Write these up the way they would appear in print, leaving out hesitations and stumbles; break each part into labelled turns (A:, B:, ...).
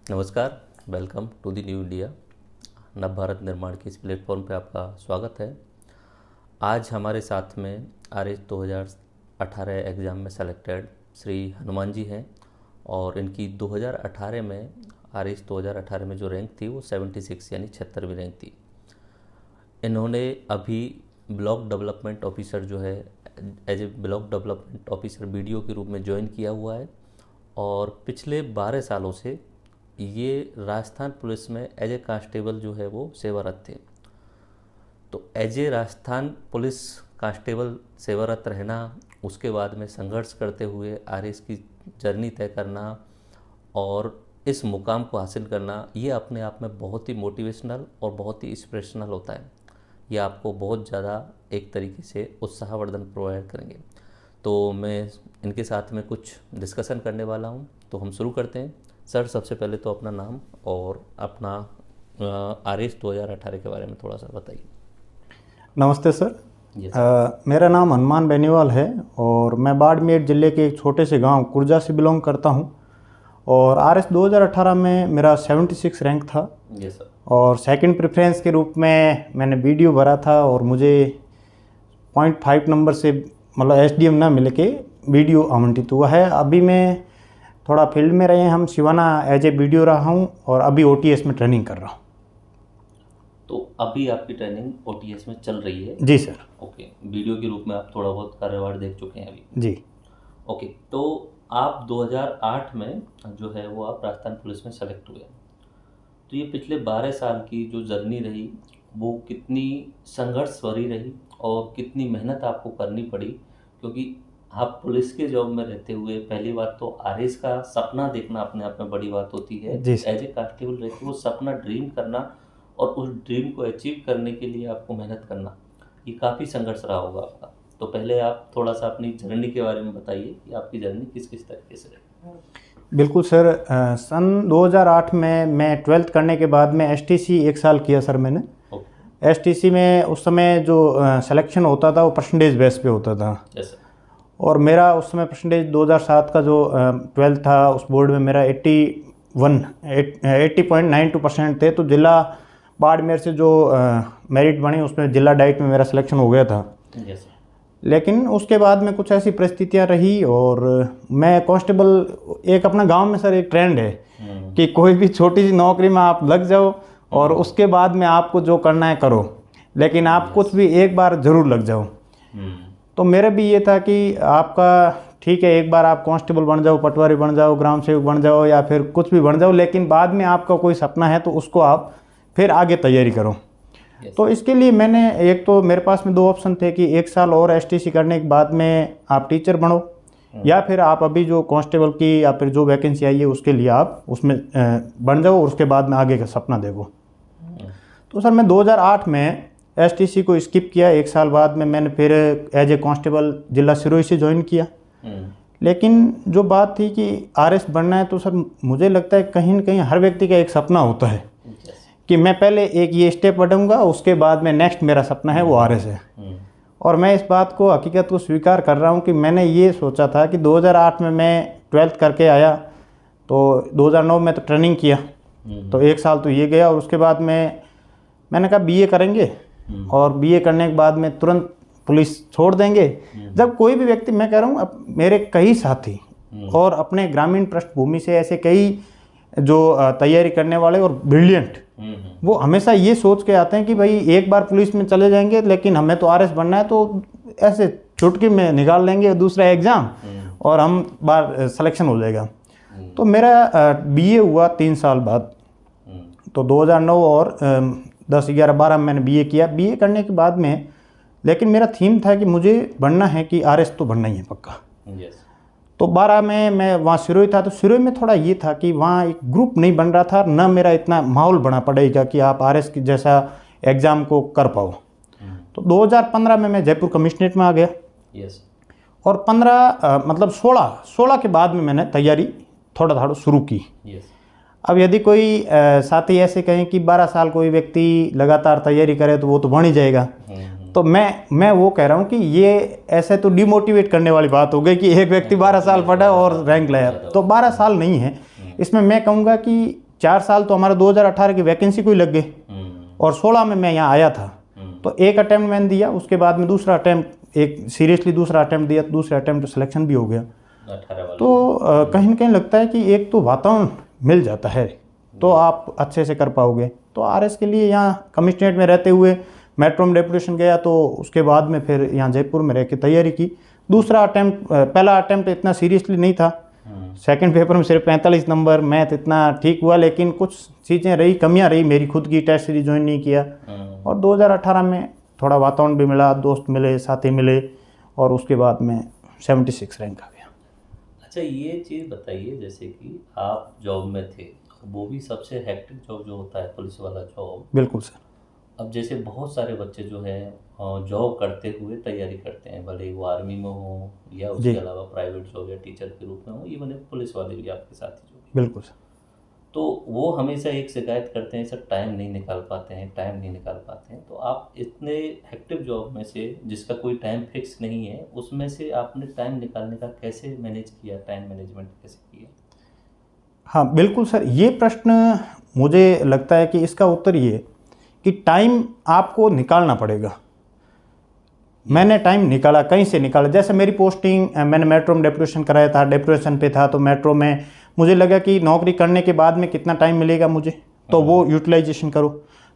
A: नमस्कार, welcome to the new India. नव भारत निर्माण के इस प्लेटफॉर्म पे आपका स्वागत है। आज हमारे साथ में आरएस 2018 एग्ज़ाम में सेलेक्टेड श्री हनुमान जी हैं और इनकी 2018 में आरएस 2018 में जो रैंक थी वो 76 यानी 76वीं रैंक थी। इन्होंने अभी ब्लॉक डेवलपमेंट ऑफिसर जो है as a block development officer BDO के रूप में ज्वाइन किया हुआ है और पिछले 12 सालों से ये राजस्थान पुलिस में एज ए कांस्टेबल जो है वो सेवारत थे। तो as a Rajasthan police constable सेवारत रहना, उसके बाद में संघर्ष करते हुए आरएस की जर्नी तय करना और इस मुकाम को हासिल करना, ये अपने आप में बहुत ही मोटिवेशनल और बहुत ही इंस्पिरेशनल होता है। ये आपको बहुत ज़्यादा एक तरीके से उत्साहवर्धन प्रोवाइड करेंगे। तो मैं इनके साथ में कुछ डिस्कशन करने वाला हूँ, तो हम शुरू करते हैं। सर, सबसे पहले तो अपना नाम और अपना आरएस 2018 के बारे में थोड़ा सा बताइए।
B: नमस्ते सर। मेरा नाम हनुमान बेनीवाल है और मैं बाड़मेर ज़िले के एक छोटे से गांव कुर्जा से बिलोंग करता हूं और आरएस 2018 में मेरा 76 रैंक था।
A: Yes sir. और
B: सेकंड प्रेफरेंस के रूप में मैंने वीडियो भरा था और मुझे 0.5 नंबर से मतलब एसडीएम ना मिल के वीडियो आवंटित हुआ है। अभी मैं थोड़ा फील्ड में रहे, हम सिवाना एज ए वीडियो रहा हूँ और अभी ओटीएस में ट्रेनिंग कर रहा हूँ।
A: तो अभी आपकी ट्रेनिंग ओटीएस में चल रही है?
B: जी सर।
A: ओके, वीडियो के रूप में आप थोड़ा बहुत कार्यवाही देख चुके हैं अभी?
B: जी।
A: ओके, तो आप 2008 में जो है वो आप राजस्थान पुलिस में सेलेक्ट हुए। तो ये पिछले 12 साल की जो जर्नी रही वो कितनी संघर्ष भरी रही और कितनी मेहनत आपको करनी पड़ी, क्योंकि आप पुलिस के जॉब में रहते हुए पहली बात तो आरएस का सपना देखना अपने आप में बड़ी बात होती है। एज ए कांस्टेबल रहते वो सपना ड्रीम करना और उस ड्रीम को अचीव करने के लिए आपको मेहनत करना, ये काफ़ी संघर्ष रहा होगा आपका। तो पहले आप थोड़ा सा अपनी जर्नी के बारे में बताइए कि आपकी जर्नी किस किस तरीके से रही।
B: बिल्कुल सर। सन 2008 में मैं 12th करने के बाद में एसटीसी 1 साल किया सर मैंने। एसटीसी में उस समय जो सिलेक्शन होता था वो परसेंटेज बेस पे होता था।
A: यस।
B: और मेरा उस समय परसेंटेज 2007 का जो 12th था उस बोर्ड में मेरा 80.92% थे। तो जिला बाड़मेर से जो मेरिट बनी उसमें जिला डाइट में मेरा सिलेक्शन हो गया था।
A: यस।
B: लेकिन उसके बाद में कुछ ऐसी परिस्थितियां रही और मैं कांस्टेबल, एक अपना गांव में सर एक ट्रेंड है कि कोई भी छोटी सी नौकरी में आप लग जाओ और उसके बाद में आपको जो करना है करो, लेकिन आप कुछ भी एक बार ज़रूर लग जाओ। तो मेरा भी ये था कि आपका ठीक है, एक बार आप कांस्टेबल बन जाओ, पटवारी बन जाओ, ग्राम सेवक बन जाओ या फिर कुछ भी बन जाओ, लेकिन बाद में आपका कोई सपना है तो उसको आप फिर आगे तैयारी करो। तो इसके लिए मैंने, एक तो मेरे पास में 2 ऑप्शन थे कि 1 साल और एसटीसी करने के बाद में आप टीचर बनो या फिर आप अभी जो कांस्टेबल की या फिर जो वैकेंसी आई है उसके लिए आप उसमें बन जाओ और उसके बाद में आगे का सपना देखो। तो सर मैं 2008 में एसटीसी को स्किप किया। 1 साल बाद में मैंने फिर एज ए कांस्टेबल जिला सिरोही से ज्वाइन किया। लेकिन जो बात थी कि आरएस बनना है तो सर मुझे लगता है कहीं न कहीं हर व्यक्ति का एक सपना होता है कि मैं पहले एक ये स्टेप बढ़ूंगा, उसके बाद में नेक्स्ट मेरा सपना है वो आरएस है। और मैं इस बात को, हकीकत को स्वीकार कर रहा हूँ कि मैंने ये सोचा था कि 2008 में मैं 12th करके आया तो 2009 में तो ट्रेनिंग किया, तो 1 साल तो ये गया और उसके बाद में मैंने कहा बीए करेंगे और बीए करने के बाद में तुरंत पुलिस छोड़ देंगे। जब कोई भी व्यक्ति, मैं कह रहा हूँ मेरे कई साथी और अपने ग्रामीण पृष्ठभूमि से ऐसे कई जो तैयारी करने वाले और ब्रिलियंट, वो हमेशा ये सोच के आते हैं कि भाई एक बार पुलिस में चले जाएंगे लेकिन हमें तो आरएस बनना है, तो ऐसे चुटकी में निकाल लेंगे दूसरा एग्ज़ाम और हम बार सिलेक्शन हो जाएगा। तो मेरा बीए हुआ 3 साल बाद, तो 2009 और 10, 11, 12 में मैंने बीए किया। बीए करने के बाद में लेकिन मेरा थीम था कि मुझे बनना है कि आरएस तो बनना ही है पक्का। तो 12 में मैं वहाँ सिरोही था, तो सिरोही में थोड़ा ये था कि वहाँ एक ग्रुप नहीं बन रहा था, ना मेरा इतना माहौल बना पड़ेगा कि आप आरएस की जैसा एग्ज़ाम को कर पाओ। तो 2015 में मैं जयपुर कमिश्नरेट में आ गया। और 15 मतलब 16 के बाद में मैंने तैयारी थोड़ा थोड़ा शुरू की। अब यदि कोई साथी ऐसे कहें कि 12 साल कोई व्यक्ति लगातार तैयारी करे तो वो तो बन ही जाएगा, तो मैं वो कह रहा हूँ कि ये ऐसे तो डिमोटिवेट करने वाली बात हो गई कि एक व्यक्ति 12 साल पढ़ा और रैंक लाया। तो 12 साल नहीं है, इसमें मैं कहूँगा कि 4 साल तो हमारा 2018 की वैकेंसी को ही लग गए और 16 में मैं यहाँ आया था। तो एक अटैम्प्ट मैंने दिया, उसके बाद में दूसरा अटैम्प्ट, एक सीरियसली दूसरा अटैम्प्ट दिया, तो दूसरे अटैम्प्ट सिलेक्शन भी हो गया। तो कहीं ना कहीं लगता है कि एक तो वातावरण मिल जाता है तो आप अच्छे से कर पाओगे। तो आरएस के लिए यहाँ कमिश्नरेट में रहते हुए मेट्रो में डेपुटेशन गया, तो उसके बाद में फिर यहाँ जयपुर में रह के तैयारी की। दूसरा अटैम्प्ट, पहला अटैम्प्ट इतना सीरियसली नहीं था, सेकंड पेपर में सिर्फ 45 नंबर, मैथ इतना ठीक हुआ, लेकिन कुछ चीज़ें रही, कमियां रही मेरी खुद की, टेस्ट सीरीज ज्वाइन नहीं किया। और 2018 में थोड़ा वातावरण भी मिला, दोस्त मिले, साथी मिले, और उसके बाद में 76 रैंक आ गया।
A: अच्छा, ये चीज़ बताइए, जैसे कि आप जॉब में थे, वो भी सबसे हेक्टिक जॉब जो होता है पुलिस वाला जॉब।
B: बिल्कुल सर।
A: अब जैसे बहुत सारे बच्चे जो है जॉब करते हुए तैयारी करते हैं, भले वो आर्मी में हो या उसके अलावा प्राइवेट जॉब या टीचर के रूप में हो, इवन पुलिस वाले भी आपके साथी जो।
B: बिल्कुल सर।
A: तो वो हमेशा एक शिकायत करते हैं, सर टाइम नहीं निकाल पाते हैं। तो आप इतने हेक्टिव जॉब में से, जिसका कोई टाइम फिक्स नहीं है, उसमें से आपने टाइम निकालने का कैसे मैनेज किया, टाइम मैनेजमेंट कैसे किया?
B: हाँ बिल्कुल सर, ये प्रश्न मुझे लगता है कि इसका उत्तर ये कि टाइम आपको निकालना पड़ेगा। मैंने टाइम निकाला, कहीं से निकाला। जैसे मेरी पोस्टिंग, मैंने मेट्रो में डेपुटेशन कराया था, डेपुटेशन पे था, तो मेट्रो में मुझे लगा कि नौकरी करने के बाद में कितना टाइम मिलेगा मुझे, तो वो यूटिलाइजेशन करो।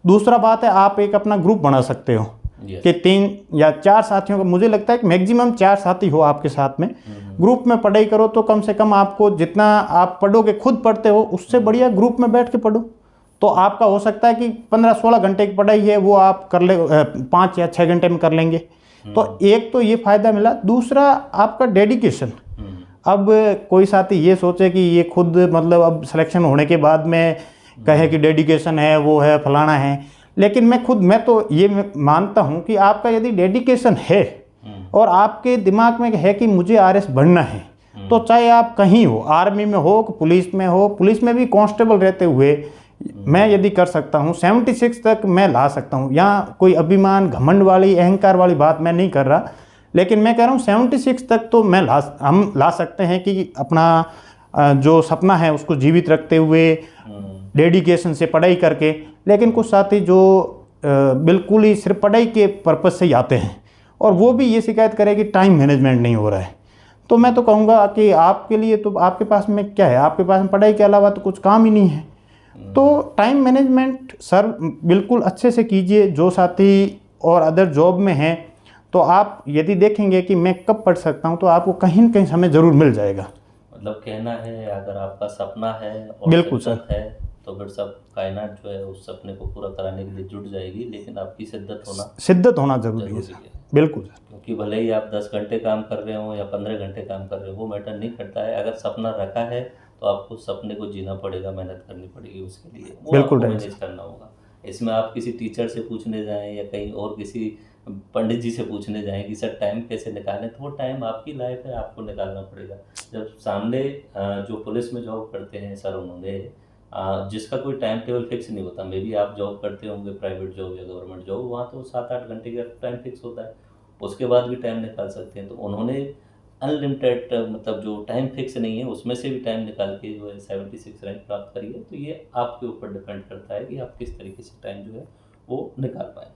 B: दूसरा बात है, आप एक अपना ग्रुप बना सकते हो कि 3 या 4 साथियों का, मुझे लगता है कि मैक्सिमम 4 साथी हो आपके साथ में, ग्रुप में पढ़ाई करो। तो कम से कम आपको जितना आप पढ़ोगे, खुद पढ़ते हो, उससे बढ़िया ग्रुप में बैठ के पढ़ो। तो आपका हो सकता है कि 15-16 घंटे की पढ़ाई है, वो आप कर ले 5 या 6 घंटे में कर लेंगे। तो एक तो ये फ़ायदा मिला। दूसरा आपका डेडिकेशन। अब कोई साथी ये सोचे कि ये खुद मतलब अब सिलेक्शन होने के बाद में कहे कि डेडिकेशन है, वो है, फलाना है, लेकिन मैं तो ये मानता हूँ कि आपका यदि डेडिकेशन है और आपके दिमाग में है कि मुझे आरएस बनना है, तो चाहे आप कहीं हो, आर्मी में हो, पुलिस में हो, पुलिस में भी कांस्टेबल रहते हुए मैं यदि कर सकता हूँ 76 तक मैं ला सकता हूँ। यहाँ कोई अभिमान, घमंड वाली, अहंकार वाली बात मैं नहीं कर रहा, लेकिन मैं कह रहा हूँ 76 तक तो हम ला सकते हैं कि अपना जो सपना है उसको जीवित रखते हुए, डेडिकेशन से पढ़ाई करके। लेकिन कुछ साथी जो बिल्कुल ही सिर्फ पढ़ाई के पर्पज़ से ही आते हैं और वो भी ये शिकायत करे कि टाइम मैनेजमेंट नहीं हो रहा है। तो मैं तो कहूँगा कि आपके लिए तो आपके पास में क्या है, आपके पास में पढ़ाई के अलावा तो कुछ काम ही नहीं है। तो टाइम मैनेजमेंट सर बिल्कुल अच्छे से कीजिए। जो साथी और अदर जॉब में हैं, तो आप यदि देखेंगे कि मैं कब पढ़ सकता हूं, तो आपको कहीं न कहीं समय ज़रूर मिल जाएगा।
A: मतलब कहना है, अगर आपका सपना है और
B: बिल्कुल सर
A: है, तो फिर सब कायनात जो है उस सपने को पूरा कराने के लिए जुट जाएगी, लेकिन आपकी शिद्दत होना
B: जरूरी है। बिल्कुल सर,
A: क्योंकि भले ही आप 10 घंटे काम कर रहे हो या 15 घंटे काम कर रहे हो, वो मैटर नहीं करता है। अगर सपना रखा है तो आपको सपने को जीना पड़ेगा, मेहनत करनी पड़ेगी उसके लिए, वो आपको मैनेज करना होगा। इसमें आप किसी टीचर से पूछने जाएं या कहीं और किसी पंडित जी से पूछने जाएं कि सर टाइम कैसे निकालें, तो वो टाइम आपकी लाइफ है, आपको निकालना पड़ेगा। जब सामने जो पुलिस में जॉब करते हैं सर, उन्होंने जिसका कोई टाइम टेबल फिक्स नहीं होता, मे बी आप जॉब करते होंगे प्राइवेट जॉब या गवर्नमेंट जॉब, वहाँ तो 7-8 घंटे का टाइम फिक्स होता है, उसके बाद भी टाइम निकाल सकते हैं। तो उन्होंने अनलिमिटेड, मतलब जो टाइम फिक्स नहीं है उसमें से भी टाइम निकाल के जो है 76 रैंक प्राप्त करी है। तो ये आपके ऊपर डिपेंड करता है कि आप किस तरीके से टाइम जो है वो निकाल पाएँ।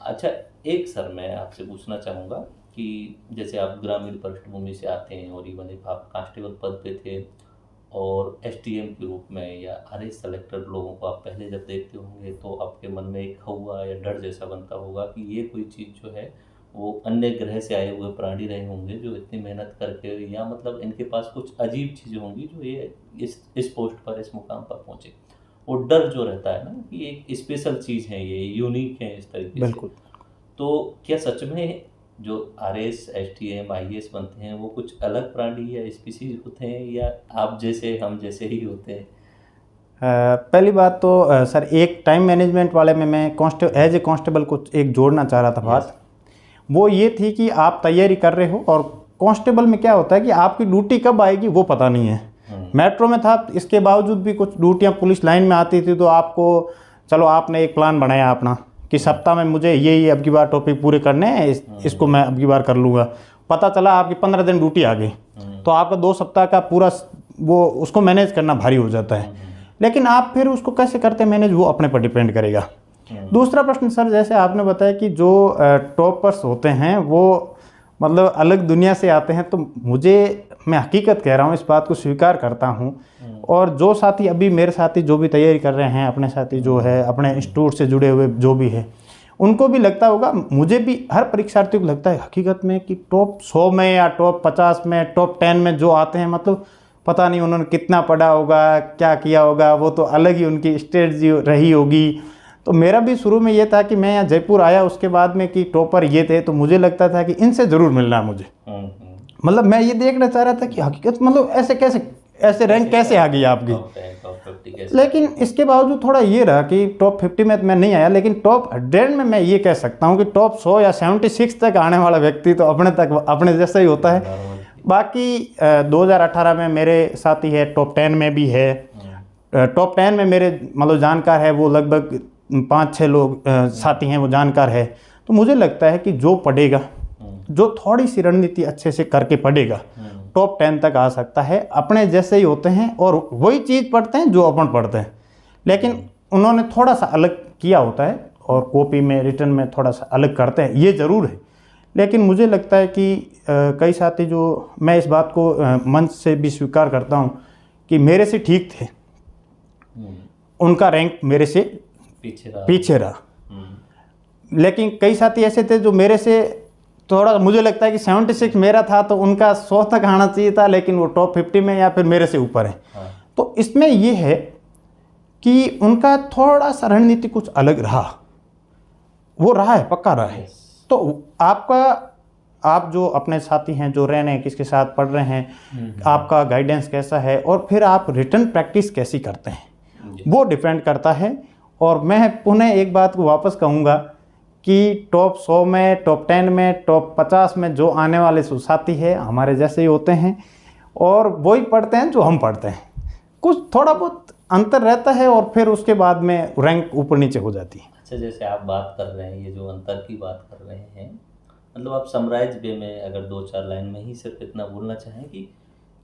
A: अच्छा, एक सर मैं आपसे पूछना चाहूँगा कि जैसे आप ग्रामीण पृष्ठभूमि से आते हैं और इवन एक आप कांस्टेबल पद पे थे और एसटीएम के रूप में या आरएस सेलेक्टेड लोगों को आप पहले जब देखते होंगे, तो आपके मन में एक खौआ या डर जैसा बनता होगा कि ये कोई चीज़ जो है वो अन्य ग्रह से आए हुए प्राणी रहे होंगे जो इतनी मेहनत करके, या मतलब इनके पास कुछ अजीब चीज़ें होंगी जो ये इस पोस्ट पर, इस मुकाम पर पहुँचे। वो डर जो रहता है ना कि एक स्पेशल चीज़ है, ये यूनिक है इस तरीके से।
B: बिल्कुल।
A: तो क्या सच में जो आरएस, एसटीएम, आईएएस बनते हैं वो कुछ अलग प्राणी या स्पीसीज होते हैं, या आप जैसे हम जैसे ही होते हैं?
B: पहली बात तो सर एक टाइम मैनेजमेंट वाले में मैं एज ए कांस्टेबल को एक जोड़ना चाह रहा था बात। वो ये थी कि आप तैयारी कर रहे हो और कांस्टेबल में क्या होता है कि आपकी ड्यूटी कब आएगी वो पता नहीं है। मेट्रो में था, इसके बावजूद भी कुछ ड्यूटियाँ पुलिस लाइन में आती थी, तो आपको चलो आपने एक प्लान बनाया अपना कि सप्ताह में मुझे ये अब की बार टॉपिक पूरे करने हैं, इसको मैं अब की बार कर लूँगा। पता चला आपकी 15 दिन ड्यूटी आ गई, तो आपका 2 सप्ताह का पूरा वो उसको मैनेज करना भारी हो जाता है। लेकिन आप फिर उसको कैसे करते मैनेज, वो अपने पर डिपेंड करेगा। दूसरा प्रश्न सर, जैसे आपने बताया कि जो टॉपर्स होते हैं वो मतलब अलग दुनिया से आते हैं, तो मैं हकीकत कह रहा हूँ, इस बात को स्वीकार करता हूँ। और जो साथी अभी मेरे साथी जो भी तैयारी कर रहे हैं, अपने साथी जो है अपने इंस्टीट्यूट से जुड़े हुए जो भी है, उनको भी लगता होगा, मुझे भी, हर परीक्षार्थी को लगता है हकीकत में कि टॉप 100 में या टॉप 50 में, टॉप 10 में जो आते हैं, मतलब पता नहीं उन्होंने कितना पढ़ा होगा, क्या किया होगा, वो तो अलग ही उनकी स्ट्रेटजी रही होगी। तो मेरा भी शुरू में ये था कि मैं यहाँ जयपुर आया उसके बाद में कि टॉपर ये थे, तो मुझे लगता था कि इनसे ज़रूर मिलना है मुझे। मतलब मैं ये देखना चाह रहा था कि हकीकत मतलब ऐसे रैंक कैसे आ गई आपकी। लेकिन इसके बावजूद थोड़ा ये रहा कि टॉप 50 में मैं नहीं आया, लेकिन टॉप 100 में मैं ये कह सकता हूँ कि टॉप 100 या 76 तक आने वाला व्यक्ति तो अपने जैसा ही होता है। बाकी 2018 में मेरे साथी है, टॉप 10 में भी है। टॉप 10 में मेरे मतलब जानकार है वो लगभग 5-6 लोग साथी हैं, वो जानकार है। तो मुझे लगता है कि जो पढ़ेगा, जो थोड़ी सी रणनीति अच्छे से करके पढ़ेगा, टॉप 10 तक आ सकता है। अपने जैसे ही होते हैं और वही चीज़ पढ़ते हैं जो अपन पढ़ते हैं, लेकिन उन्होंने थोड़ा सा अलग किया होता है और कॉपी में, रिटर्न में थोड़ा सा अलग करते हैं, ये ज़रूर है। लेकिन मुझे लगता है कि कई साथी जो, मैं इस बात को मंच से भी स्वीकार करता हूँ कि मेरे से ठीक थे, उनका रैंक मेरे से पीछे रहा। लेकिन कई साथी ऐसे थे जो मेरे से थोड़ा, मुझे लगता है कि 76 मेरा था तो उनका 100 तक आना चाहिए था, लेकिन वो टॉप 50 में या फिर मेरे से ऊपर है। तो इसमें ये है कि उनका थोड़ा सा रणनीति कुछ अलग रहा, वो रहा है, पक्का रहा है। तो आप जो अपने साथी हैं, जो रह रहे हैं, किसके साथ पढ़ रहे हैं, आपका गाइडेंस कैसा है और फिर आप रिटर्न प्रैक्टिस कैसी करते हैं, वो डिपेंड करता है। और मैं पुनः एक बात को वापस कहूँगा कि टॉप 100 में, टॉप 10 में, टॉप 50 में जो आने वाले साथी है हमारे जैसे ही होते हैं और वही पढ़ते हैं जो हम पढ़ते हैं। कुछ थोड़ा बहुत अंतर रहता है और फिर उसके बाद में रैंक ऊपर नीचे हो जाती है।
A: अच्छा, जैसे आप बात कर रहे हैं, ये जो अंतर की बात कर रहे हैं, मतलब आप समराइज वे में अगर 2-4 लाइन में ही सिर्फ इतना बोलना चाहें कि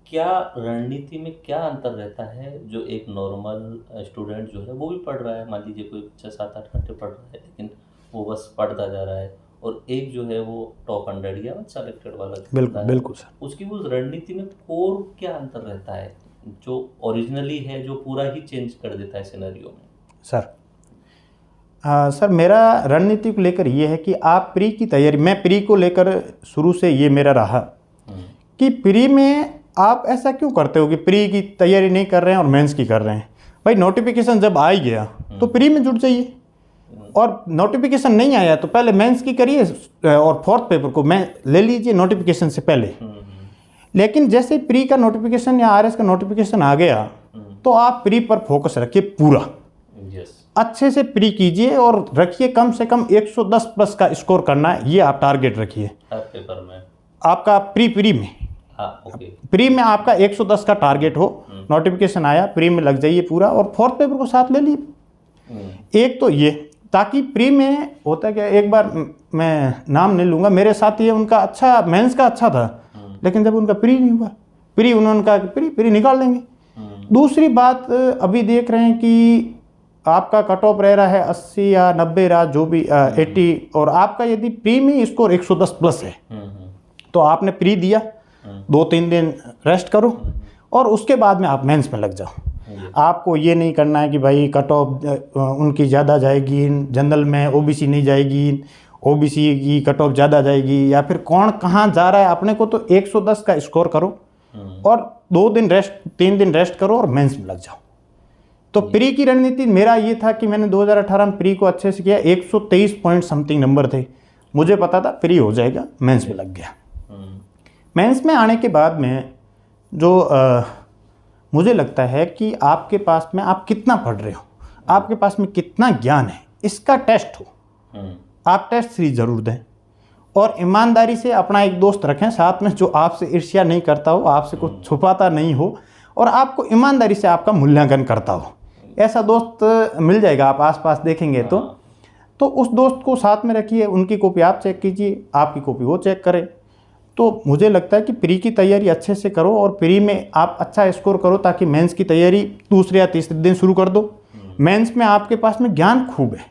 A: क्या रणनीति में क्या अंतर रहता है, जो एक नॉर्मल स्टूडेंट जो है वो भी पढ़ रहा है, मान लीजिए कोई बच्चा 7-8 घंटे पढ़ रहा है लेकिन वो बस पढ़ता जा रहा है, और एक जो है वो टॉप 100 या सेलेक्टेड वाला,
B: बिल्कुल सर,
A: उसकी उस रणनीति में कोर क्या अंतर रहता है जो ओरिजिनली है, जो पूरा ही चेंज कर देता है सिनेरियो में?
B: सर मेरा रणनीति को लेकर ये है कि आप प्री की तैयारी, मैं प्री को लेकर शुरू से ये मेरा रहा कि प्री में आप ऐसा क्यों करते हो कि प्री की तैयारी नहीं कर रहे हैं और मेंस की कर रहे हैं। भाई नोटिफिकेशन जब आ ही गया तो प्री में जुट जाइए, और नोटिफिकेशन नहीं आया तो पहले मेंस की करिए और 4th पेपर को मैं ले लीजिए नोटिफिकेशन से पहले। लेकिन जैसे प्री का नोटिफिकेशन या आरएस का नोटिफिकेशन आ गया तो आप प्री पर फोकस रखिए पूरा, अच्छे से प्री कीजिए और रखिए कम से कम 110 प्लस का स्कोर करना है, ये आप टारगेट रखिए
A: पेपर में आपका।
B: प्री में प्री में आपका 110 का टारगेट हो, नोटिफिकेशन आया प्री में लग जाइए पूरा, और 4th पेपर को साथ ले लीजिए। एक तो ये, ताकि प्री में होता है कि एक बार मैं नाम नहीं लूँगा, मेरे साथ ये उनका अच्छा मेंस का अच्छा था, लेकिन जब उनका प्री नहीं हुआ, प्री उन्होंने कहा कि प्री निकाल देंगे। दूसरी बात, अभी देख रहे हैं कि आपका कट ऑफ रह रहा है 80 या 90 रहा, जो भी 80, और आपका यदि प्री में स्कोर 110 प्लस है तो आपने प्री दिया, 2-3 दिन रेस्ट करो और उसके बाद में आप मेंस में लग जाओ। आपको ये नहीं करना है कि भाई कट ऑफ उनकी ज़्यादा जाएगी, जनरल में ओबीसी नहीं जाएगी, ओबीसी की कट ऑफ ज़्यादा जाएगी, या फिर कौन कहाँ जा रहा है। अपने को तो 110 का स्कोर करो और 2 दिन रेस्ट, 3 दिन रेस्ट करो और मेंस में लग जाओ। तो प्री की रणनीति मेरा ये था कि मैंने 2018 में प्री को अच्छे से किया, 123 पॉइंट समथिंग नंबर थे, मुझे पता था प्री हो जाएगा, मेंस में लग गया। मेंस में आने के बाद में जो मुझे लगता है कि आपके पास में आप कितना पढ़ रहे हो, आपके पास में कितना ज्ञान है, इसका टेस्ट हो। आप टेस्ट सीरीज ज़रूर दें और ईमानदारी से अपना एक दोस्त रखें साथ में जो आपसे ईर्ष्या नहीं करता हो, आपसे कुछ छुपाता नहीं हो और आपको ईमानदारी से आपका मूल्यांकन करता हो। ऐसा दोस्त मिल जाएगा, आप आसपास देखेंगे तो उस दोस्त को साथ में रखिए, उनकी कॉपी आप चेक कीजिए, आपकी कॉपी वो चेक करे। तो मुझे लगता है कि प्री की तैयारी अच्छे से करो और प्री में आप अच्छा स्कोर करो ताकि मेंस की तैयारी दूसरे या तीसरे दिन शुरू कर दो। मेंस में आपके पास में ज्ञान खूब है,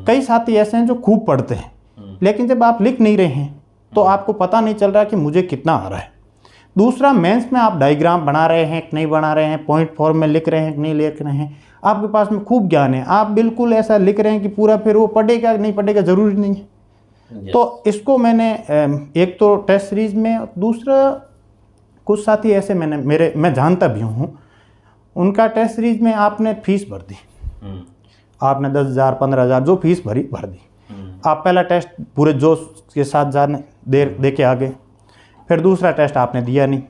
B: कई साथी ऐसे हैं जो खूब पढ़ते हैं लेकिन जब आप लिख नहीं रहे हैं तो आपको पता नहीं चल रहा कि मुझे कितना आ रहा है। दूसरा, मेंस में आप डायग्राम बना रहे हैं कि नहीं बना रहे हैं, पॉइंट फॉर्म में लिख रहे हैं कि नहीं लिख रहे हैं, आपके पास में खूब ज्ञान है, आप बिल्कुल ऐसा लिख रहे हैं कि पूरा फिर वो पढ़ेगा नहीं पढ़ेगा ज़रूरी नहीं है। तो इसको मैंने एक तो टेस्ट सीरीज में, दूसरा कुछ साथी ऐसे मैं जानता भी हूँ, उनका टेस्ट सीरीज में आपने फीस भर दी, आपने 10,000 15,000 जो फीस भर दी, आप पहला टेस्ट पूरे जोश के साथ जाने दे के आ गए, फिर दूसरा टेस्ट आपने दिया नहीं,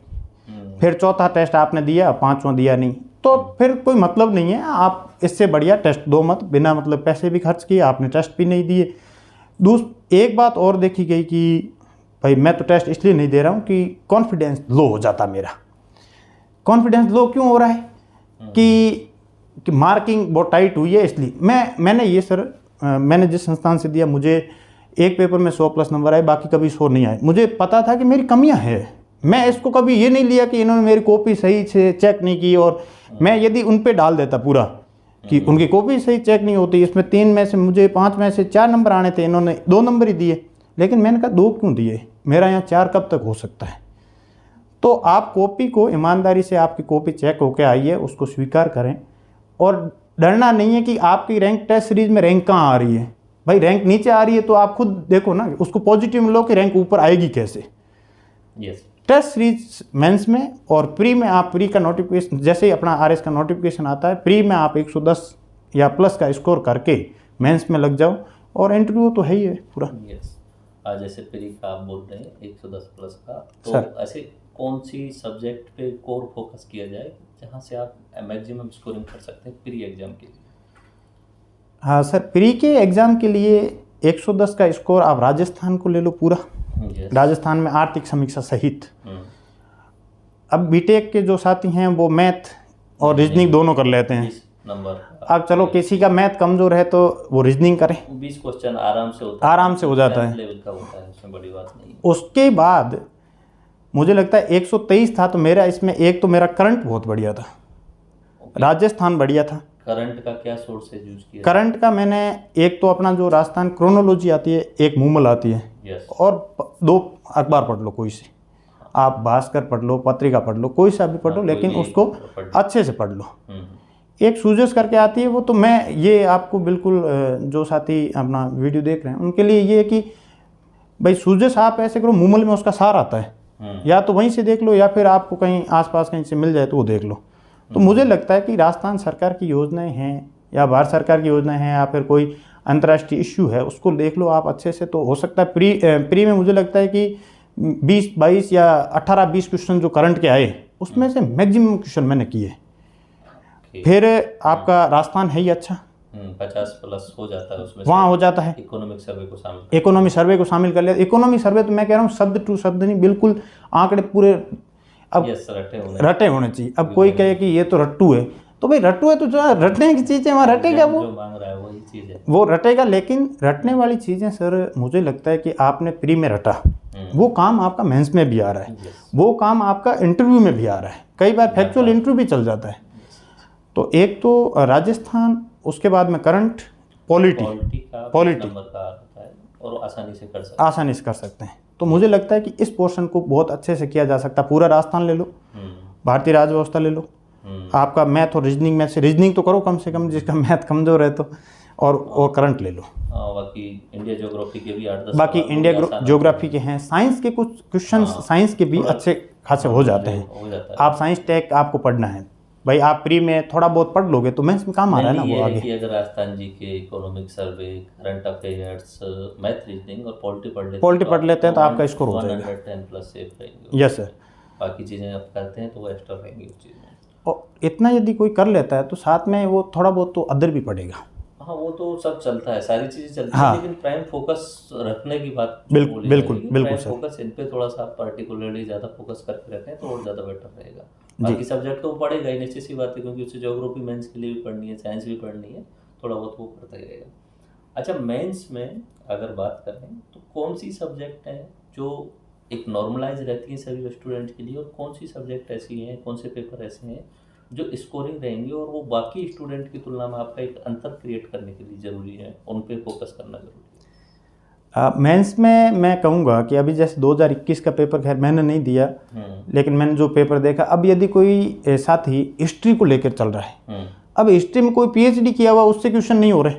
B: फिर चौथा टेस्ट आपने दिया, पांचवा दिया नहीं, तो फिर कोई मतलब नहीं है। आप इससे बढ़िया टेस्ट दो मत, बिना मतलब पैसे भी खर्च किए, आपने टेस्ट भी नहीं दिए। एक बात और देखी गई कि भाई मैं तो टेस्ट इसलिए नहीं दे रहा हूँ कि कॉन्फिडेंस लो हो जाता मेरा। कॉन्फिडेंस लो क्यों हो रहा है कि मार्किंग बहुत टाइट हुई है, इसलिए मैंने ये सर मैंने जिस संस्थान से दिया, मुझे एक पेपर में 100+ नंबर आए, बाकी कभी 100 नहीं आए। मुझे पता था कि मेरी कमियां हैं, मैं इसको कभी ये नहीं लिया कि इन्होंने मेरी कॉपी सही से चेक नहीं की, और मैं यदि उन पे डाल देता पूरा कि उनकी कॉपी सही चेक नहीं होती, इसमें 3 में से मुझे 5 में से 4 नंबर आने थे, इन्होंने 2 नंबर ही दिए। लेकिन मैंने कहा 2 क्यों दिए, मेरा यहाँ 4 कब तक हो सकता है। तो आप कॉपी को ईमानदारी से, आपकी कॉपी चेक होके आई है उसको स्वीकार करें, और डरना नहीं है कि आपकी रैंक टेस्ट सीरीज में रैंक कहाँ आ रही है। भाई रैंक नीचे आ रही है तो आप खुद देखो ना, उसको पॉजिटिव में लो कि रैंक ऊपर आएगी कैसे। टेस्ट सीरीज मेंस में और प्री में, आप प्री का नोटिफिकेशन जैसे ही अपना आरएस का नोटिफिकेशन आता है, प्री में आप 110 या प्लस का स्कोर करके मेंस में लग जाओ, और इंटरव्यू तो है ही है पूरा।
A: आज जैसे प्री का आप बोल रहे हैं 110 प्लस का, तो ऐसे कौन सी सब्जेक्ट पे कोर फोकस किया जाए जहाँ से आप मैक्सिमम स्कोरिंग कर सकते हैं प्री एग्जाम के लिए?
B: हाँ सर, प्री के एग्ज़ाम के लिए 110 का स्कोर आप राजस्थान को ले लो पूरा। राजस्थान में आर्थिक समीक्षा सहित। अब बीटेक के जो साथी हैं वो मैथ और रीजनिंग दोनों कर लेते हैं। अब चलो किसी का मैथ कमज़ोर है तो वो रीजनिंग करें,
A: 20 क्वेश्चन आराम से हो जाता है, लेवल का होता है, उसमें बड़ी बात नहीं।
B: उसके बाद मुझे लगता है 123 था, तो मेरा इसमें एक तो मेरा करंट बहुत बढ़िया था, राजस्थान बढ़िया था।
A: करंट का क्या सोर्स है यूज किया?
B: करंट का मैंने एक तो अपना जो राजस्थान क्रोनोलॉजी आती है, एक मूमल आती है, और 2 अखबार पढ़ लो कोई से, आप भास्कर पढ़ लो, पत्रिका पढ़ लो, कोई सा भी पढ़ लो, लेकिन उसको अच्छे से पढ़ लो। एक सूजस करके आती है, वो तो मैं ये आपको बिल्कुल जो साथी अपना वीडियो देख रहे हैं उनके लिए ये है कि भाई सूजस आप ऐसे करो, मूमल में उसका सार आता है, या तो वहीं से देख लो या फिर आपको कहीं आसपास कहीं से मिल जाए तो वो देख लो। तो मुझे लगता है कि राजस्थान सरकार की योजनाएं हैं या भारत सरकार की योजनाएं हैं या फिर कोई अंतर्राष्ट्रीय इश्यू है, उसको देख लो आप अच्छे से, तो हो सकता है प्री में मुझे लगता है कि 20-22 या 18-20 क्वेश्चन जो करंट के आए उसमें से मैक्सिमम क्वेश्चन मैंने किए। फिर आपका राजस्थान है ही अच्छा,
A: 50+ हो जाता है उसमें,
B: वहाँ हो जाता है।
A: इकोनॉमिक सर्वे को शामिल
B: कर लिया। इकोनॉमी सर्वे तो मैं कह रहा हूँ शब्द टू शब्द नहीं, बिल्कुल आंकड़े पूरे अब रटे होने चाहिए। अब कोई कहे कि ये तो रट्टू है, तो भाई रट्टू है तो जो रटने की चीज़ है वहाँ रटेगा, वो
A: जो मांग रहा है वही चीज़ है,
B: वो रटेगा। लेकिन रटने वाली चीज़ें सर मुझे लगता है कि आपने प्री में रटा, वो काम आपका मेंस में भी आ रहा है, वो काम आपका इंटरव्यू में भी आ रहा है, कई बार फैक्चुअल इंटरव्यू भी चल जाता है। तो एक तो राजस्थान, उसके बाद में करंट, पॉलिटी
A: और आसानी से कर सकते हैं।
B: तो मुझे लगता है कि इस पोर्शन को बहुत अच्छे से किया जा सकता है। पूरा राजस्थान ले लो, भारतीय राज्य व्यवस्था ले लो, आपका मैथ और रीजनिंग में से रीजनिंग तो करो कम से कम, जिसका मैथ कमजोर है तो, और करंट ले लो।
A: बाकी इंडिया ज्योग्राफी के भी 8-10
B: बाकी इंडिया ज्योग्राफी के हैं, साइंस के कुछ क्वेश्चन साइंस के भी अच्छे खासे हो जाते हैं। आप साइंस टेक आपको पढ़ना है भाई, आप प्री में थोड़ा बहुत पढ़ लोगे तो मेंस में काम आ रहा है ना वो आगे।
A: कि अगर राजस्थान जी के economic survey, current affairs, math, reasoning और पॉलिटी पढ़ लेते
B: हैं तो आपका स्कोर हो जाएगा
A: 110+ सेफ रहेंगे।
B: Yes sir.
A: बाकी चीज़ें आप करते हैं तो वो एक्स्ट्रा रहेंगी उस चीज़ में,
B: और इतना यदि कोई कर लेता है तो साथ में वो थोड़ा बहुत तो अदर भी पढ़ेगा।
A: हाँ वो तो सब चलता है, सारी चीज़ें चलती हैं, लेकिन प्राइम फोकस रखने की बात
B: बिल्कुल सर।
A: फोकस इन पे थोड़ा सा पर्टिकुलरली ज़्यादा फोकस करके रखें तो और ज़्यादा बेटर रहेगा। बाकी सब्जेक्ट तो वो पढ़ेगा ही, निश्चित सी बात है, क्योंकि उसे ज्योग्राफी मेंस के लिए भी पढ़नी है, साइंस भी पढ़नी है, थोड़ा बहुत वो करता ही रहेगा। अच्छा, मेंस में अगर बात करें तो कौन सी सब्जेक्ट हैं जो एक नॉर्मलाइज रहती है सभी स्टूडेंट के लिए, और कौन सी सब्जेक्ट ऐसी हैं, कौन से पेपर ऐसे हैं जो स्कोरिंग रहेंगे और वो बाकी स्टूडेंट की तुलना में आपका एक अंतर क्रिएट करने के लिए ज़रूरी है, उन पे फोकस करना ज़रूरी
B: मेंस में मैं कहूँगा कि अभी जैसे 2021 का पेपर खैर मैंने नहीं दिया,
A: है?
B: लेकिन मैंने जो पेपर देखा, अब यदि कोई साथी हिस्ट्री को लेकर चल रहा है, अब हिस्ट्री में कोई पीएचडी किया हुआ उससे क्वेश्चन नहीं हो रहे,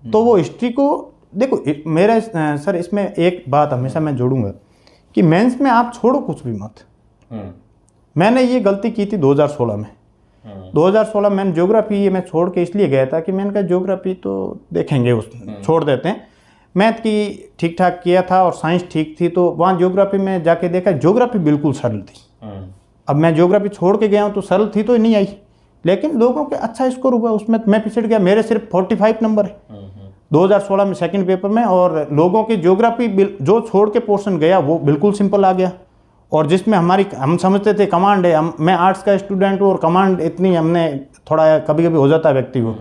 B: तो वो हिस्ट्री को देखो। मेरा सर इसमें एक बात हमेशा मैं जोड़ूंगा कि मेंस में आप छोड़ो कुछ भी मत। मैंने ये गलती की थी 2016 में। 2016 मैंने ज्योग्राफी ये मैं छोड़ के इसलिए गया था कि मैंने कहा ज्योग्राफी तो देखेंगे, उस छोड़ देते हैं। मैथ की ठीक ठाक किया था और साइंस ठीक थी, तो वहाँ ज्योग्राफी में जाके देखा ज्योग्राफी बिल्कुल सरल थी। अब मैं ज्योग्राफी छोड़ के गया हूँ तो सरल थी तो नहीं आई, लेकिन लोगों के अच्छा स्कोर हुआ उसमें, मैं पिछड़ गया। मेरे सिर्फ 45 नंबर है 2016 में सेकंड पेपर में, और लोगों की ज्योग्राफी जो छोड़ के पोर्शन गया वो बिल्कुल सिंपल आ गया। और जिसमें हम समझते थे कमांड है, मैं आर्ट्स का स्टूडेंट हूँ और कमांड इतनी हमने थोड़ा कभी कभी हो जाता है व्यक्ति को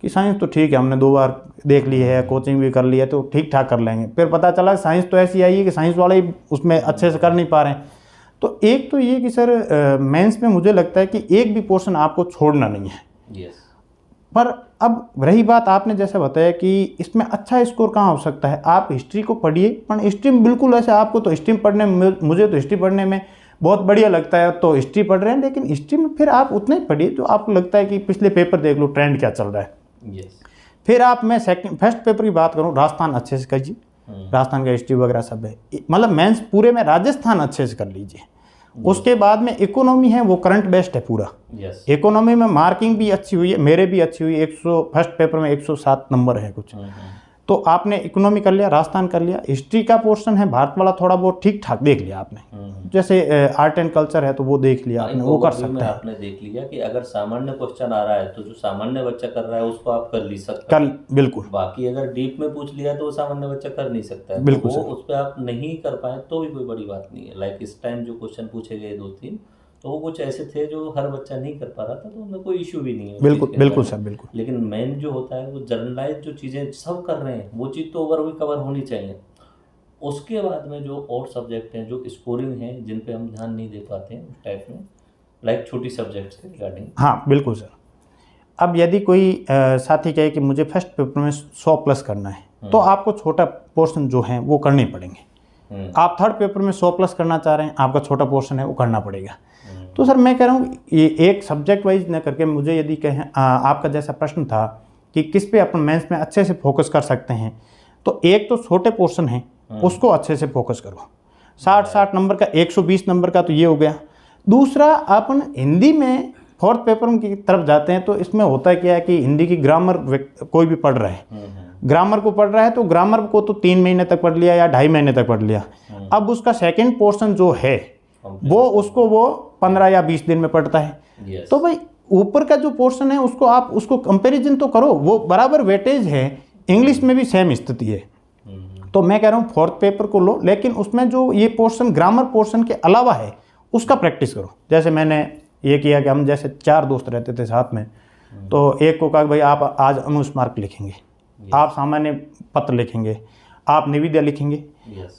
B: कि साइंस तो ठीक है, हमने 2 बार देख ली है, कोचिंग भी कर ली है, तो ठीक ठाक कर लेंगे। फिर पता चला साइंस तो ऐसी आई है कि साइंस वाले ही उसमें अच्छे से कर नहीं पा रहे हैं। तो एक तो ये कि सर मेंस में मुझे लगता है कि एक भी पोर्शन आपको छोड़ना नहीं है। पर अब रही बात आपने जैसे बताया कि इसमें अच्छा स्कोर कहाँ हो सकता है, आप हिस्ट्री को पढ़िए, पर हिस्ट्री में बिल्कुल ऐसे आपको तो हिस्ट्री पढ़ने में, मुझे तो हिस्ट्री पढ़ने में बहुत बढ़िया लगता है, तो हिस्ट्री पढ़ रहे हैं, लेकिन हिस्ट्री में फिर आप उतना ही पढ़िए जो आपको लगता है कि पिछले पेपर देख लो ट्रेंड क्या चल रहा है। फिर आप, मैं फर्स्ट पेपर की बात करूँ, राजस्थान अच्छे से कीजिए, राजस्थान का हिस्ट्री वगैरह सब है, मतलब मेंस पूरे में राजस्थान अच्छे से कर लीजिए। उसके बाद में इकोनॉमी है, वो करंट बेस्ड है पूरा। इकोनॉमी में मार्किंग भी अच्छी हुई है, मेरे भी अच्छी हुई है, 100 फर्स्ट पेपर में 107 नंबर है कुछ। तो आपने इकोनॉमी कर लिया, राजस्थान कर लिया। हिस्ट्री का पोर्शन है भारत वाला थोड़ा बहुत ठीक ठाक देख लिया आपने, जैसे आर्ट एंड कल्चर है तो वो देख लिया आपने, वो कर सकते हैं।
A: आपने देख लिया कि अगर सामान्य क्वेश्चन आ रहा है तो जो सामान्य बच्चा कर रहा है उसको आप कर ली सकते
B: हैं, बिल्कुल।
A: बाकी अगर डीप में पूछ लिया तो वो सामान्य बच्चा कर नहीं सकता है,
B: बिल्कुल।
A: तो वो उस पर आप नहीं कर पाए तो भी कोई बड़ी बात नहीं है। लाइक इस टाइम जो क्वेश्चन पूछे गए 2-3 तो वो कुछ ऐसे थे जो हर बच्चा नहीं कर पा रहा था, तो उनमें कोई इशू भी नहीं है।
B: बिल्कुल सर, बिल्कुल।
A: लेकिन मेन जो होता है वो जनरलाइज जो चीज़ें सब कर रहे हैं वो चीज़ तो ओवर भी कवर होनी चाहिए। उसके बाद में जो और सब्जेक्ट हैं जो स्कोरिंग हैं जिन पे हम ध्यान नहीं दे पाते हैं उस टाइप में, लाइक छोटी सब्जेक्ट्स के रिगार्डिंग।
B: हाँ बिल्कुल सर। अब यदि कोई साथी कहे कि मुझे फर्स्ट पेपर में 100 प्लस करना है, तो आपको छोटा पोर्शन जो है वो करने पड़ेंगे। आप थर्ड पेपर में 100 प्लस करना चाह रहे हैं, आपका छोटा पोर्शन है वो करना पड़ेगा। तो सर मैं कह रहा हूँ ये एक सब्जेक्ट वाइज न करके, मुझे यदि कहें आपका जैसा प्रश्न था कि किस पे अपन मेंस में अच्छे से फोकस कर सकते हैं, तो एक तो छोटे पोर्शन है उसको अच्छे से फोकस करो। 60 नंबर का, 120 नंबर का तो ये हो गया। दूसरा, अपन हिंदी में फोर्थ पेपर की तरफ जाते हैं तो इसमें होता क्या है कि हिंदी की ग्रामर कोई भी पढ़ रहा है, ग्रामर को पढ़ रहा है, तो ग्रामर को तो 3 महीने तक पढ़ लिया या 2.5 महीने तक पढ़ लिया। अब उसका सेकेंड पोर्शन जो है वो उसको वो 15 या 20 दिन में पढ़ता है। तो भाई ऊपर का जो पोर्शन है उसको आप उसको कंपैरिजन तो करो, वो बराबर वेटेज है। इंग्लिश में भी सेम स्थिति है। तो मैं कह रहा हूँ फोर्थ पेपर को लो, लेकिन उसमें जो ये पोर्शन ग्रामर पोर्शन के अलावा है उसका प्रैक्टिस करो। जैसे मैंने ये किया कि हम जैसे 4 दोस्त रहते थे साथ में, तो एक को कहा भाई आप आज अनुस्मारक लिखेंगे, आप सामान्य पत्र लिखेंगे, आप निविदा लिखेंगे,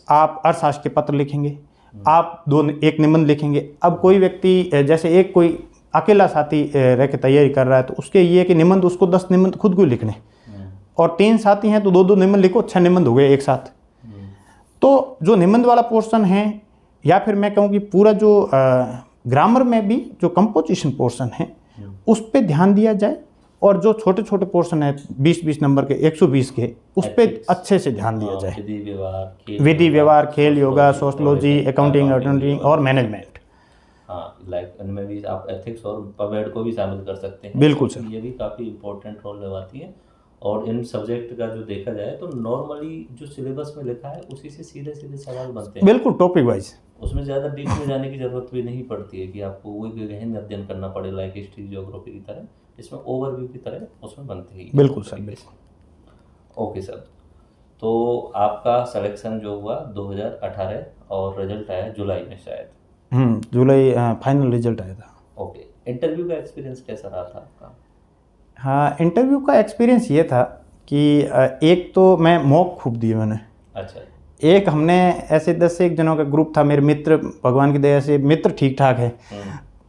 B: आप अर्थशास्त्र के पत्र लिखेंगे, आप एक निबंध लिखेंगे। अब कोई व्यक्ति जैसे एक कोई अकेला साथी रह के तैयारी कर रहा है तो उसके ये कि निबंध उसको 10 निबंध खुद को लिखने, और 3 साथी हैं तो 2-2 निबंध लिखो, 6 निबंध हो गए एक साथ। तो जो निबंध वाला पोर्शन है, या फिर मैं कहूँ कि पूरा जो ग्रामर में भी जो कंपोजिशन पोर्शन है उस पर ध्यान दिया जाए, और जो छोटे छोटे पोर्शन है 20-20 नंबर के, 120 के, उस पर अच्छे से अच्छे दिया जाए। विधि व्यवहार, खेल, योगा, सोशलॉजी, अकाउंटिंग और मैनेजमेंट।
A: हाँ, लाइक इनमें भी आप एथिक्स और पवेड को भी शामिल कर सकते हैं।
B: बिल्कुल सर,
A: ये भी काफ़ी इंपॉर्टेंट रोल निभाती है। और इन सब्जेक्ट का जो देखा जाए तो नॉर्मली जो सिलेबस में लिखा है उसी से सीधे सीधे सवाल बनते हैं,
B: बिल्कुल टॉपिक वाइज।
A: उसमें ज़्यादा डीप में जाने की ज़रूरत भी नहीं पड़ती है कि आपको वही गहन अध्ययन करना पड़े, लाइक हिस्ट्री ज्योग्राफी की तरह। इसमें ओवरव्यू की तरह उसमें बनते ही।
B: बिल्कुल सर, बिल्कुल।
A: ओके सर, तो आपका सिलेक्शन जो हुआ 2018 और रिजल्ट आया जुलाई में शायद।
B: जुलाई फाइनल रिजल्ट आया था।
A: ओके, इंटरव्यू का एक्सपीरियंस कैसा रहा था आपका?
B: हाँ, इंटरव्यू का एक्सपीरियंस ये था कि एक तो मैं मॉक खूब दिए मैंने।
A: अच्छा।
B: एक हमने ऐसे 10 से 1 जनों का ग्रुप था, मेरे मित्र, भगवान की दया से मित्र ठीक ठाक है,